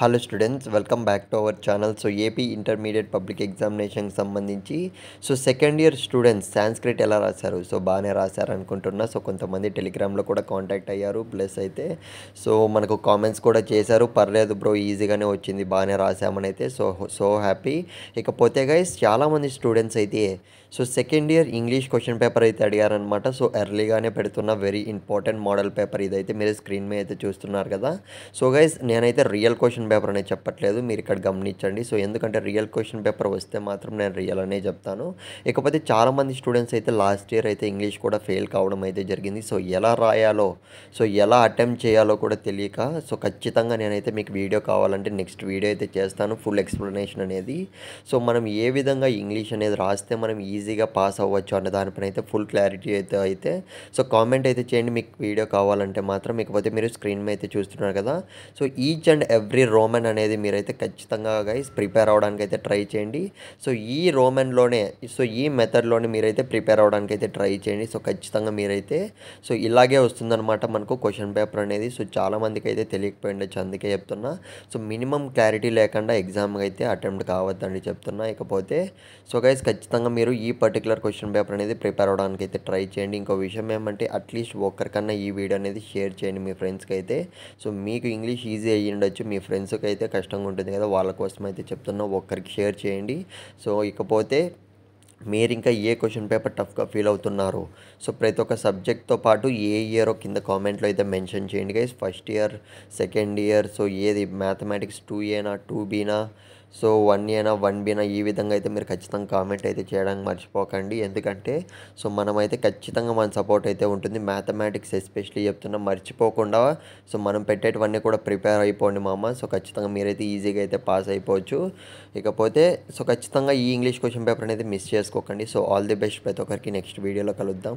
Hello students, welcome back to our channel. So AP intermediate public ఎగ్జామినేషన్కి సంబంధించి second year students Sanskrit ఎలా రాశారు? బాగానే రాశారు అనుకుంటున్నా. కొంతమంది టెలిగ్రామ్లో కూడా కాంటాక్ట్ అయ్యారు, ప్లస్ అయితే మనకు కామెంట్స్ కూడా చేశారు. పర్లేదు బ్రో, ఈజీగానే వచ్చింది, బాగానే రాశామని అయితే సో హ్యాపీ. ఇకపోతే గైస్, చాలామంది స్టూడెంట్స్ అయితే second year English question paper అయితే అడిగారనమాట. ఎర్లీగానే పెడుతున్న వెరీ ఇంపార్టెంట్ మోడల్ పేపర్ ఇదైతే మీరు స్క్రీన్ మీద అయితే చూస్తున్నారు కదా. గైస్, నేనైతే రియల్ క్వశ్చన్ పేపర్ అనేది చెప్పట్లేదు, మీరు ఇక్కడ గమనించండి. ఎందుకంటే రియల్ క్వశ్చన్ పేపర్ వస్తే మాత్రం నేను రియల్ అనే చెప్తాను. ఇకపోతే చాలామంది స్టూడెంట్స్ అయితే లాస్ట్ ఇయర్ అయితే ఇంగ్లీష్ కూడా ఫెయిల్ కావడం అయితే జరిగింది. ఎలా రాయాలో, ఎలా అటెంప్ట్ చేయాలో కూడా తెలియక ఖచ్చితంగా నేనైతే మీకు వీడియో కావాలంటే నెక్స్ట్ వీడియో అయితే చేస్తాను, ఫుల్ ఎక్స్ప్లెనేషన్ అనేది. మనం ఏ విధంగా ఇంగ్లీష్ అనేది రాస్తే మనం ఈజీగా పాస్ అవ్వచ్చు అన్న దానిపైన అయితే ఫుల్ క్లారిటీ అయితే కామెంట్ అయితే చేయండి మీకు వీడియో కావాలంటే మాత్రం. ఇకపోతే మీరు స్క్రీన్ మీద అయితే చూస్తున్నారు కదా. ఈచ్ అండ్ ఎవ్రీ రోమన్ అనేది మీరైతే ఖచ్చితంగా గైస్ ప్రిపేర్ అవ్వడానికి అయితే ట్రై చేయండి. ఈ రోమన్లోనే ఈ మెథడ్లోనే మీరైతే ప్రిపేర్ అవ్వడానికి అయితే ట్రై చేయండి. ఖచ్చితంగా మీరైతే ఇలాగే వస్తుందన్నమాట మనకు క్వశ్చన్ పేపర్ అనేది. చాలామందికి అయితే తెలియకపోయిండొచ్చు, అందుకే చెప్తున్నా. మినిమం క్లారిటీ లేకుండా ఎగ్జామ్కి అయితే అటెంప్ట్ కావద్దండి చెప్తున్నా. ఇకపోతే గైస్, ఖచ్చితంగా మీరు ఈ పర్టికులర్ క్వశ్చన్ పేపర్ అనేది ప్రిపేర్ అవ్వడానికి అయితే ట్రై చేయండి. ఇంకో విషయం ఏమంటే, అట్లీస్ట్ ఒక్కరికన్నా ఈ వీడియో అనేది షేర్ చేయండి మీ ఫ్రెండ్స్కి అయితే. మీకు ఇంగ్లీష్ ఈజీ అయ్యి ఉండొచ్చు, మీ ఫ్రెండ్స్కి అయితే కష్టంగా ఉంటుంది కదా, వాళ్ళ కోసం అయితే చెప్తున్నా, ఒక్కరికి షేర్ చేయండి. ఇకపోతే మీరు ఇంకా ఏ క్వశ్చన్ పేపర్ టఫ్గా ఫీల్ అవుతున్నారు, ప్రతి ఒక్క సబ్జెక్ట్తో పాటు ఏ ఇయరో కింద కామెంట్లో అయితే మెన్షన్ చేయండి guys. First year, second year, ఏది మ్యాథమెటిక్స్ 2Aనా 2Bనా, 1Aనా 1Bనా, ఈ విధంగా అయితే మీరు ఖచ్చితంగా కామెంట్ అయితే చేయడానికి మర్చిపోకండి. ఎందుకంటే మనమైతే ఖచ్చితంగా మన సపోర్ట్ అయితే ఉంటుంది. మ్యాథమెటిక్స్ ఎస్పెషల్లీ చెప్తున్నా, మర్చిపోకుండా మనం పెట్టేటివన్నీ కూడా ప్రిపేర్ అయిపోండి మామ. ఖచ్చితంగా మీరైతే ఈజీగా అయితే పాస్ అయిపోవచ్చు. ఇకపోతే ఖచ్చితంగా ఈ ఇంగ్లీష్ క్వశ్చన్ పేపర్ అనేది మిస్ చేసుకోకండి. ఆల్ ది బెస్ట్ ప్రతి ఒక్కరికి. నెక్స్ట్ వీడియోలో కలుద్దాం.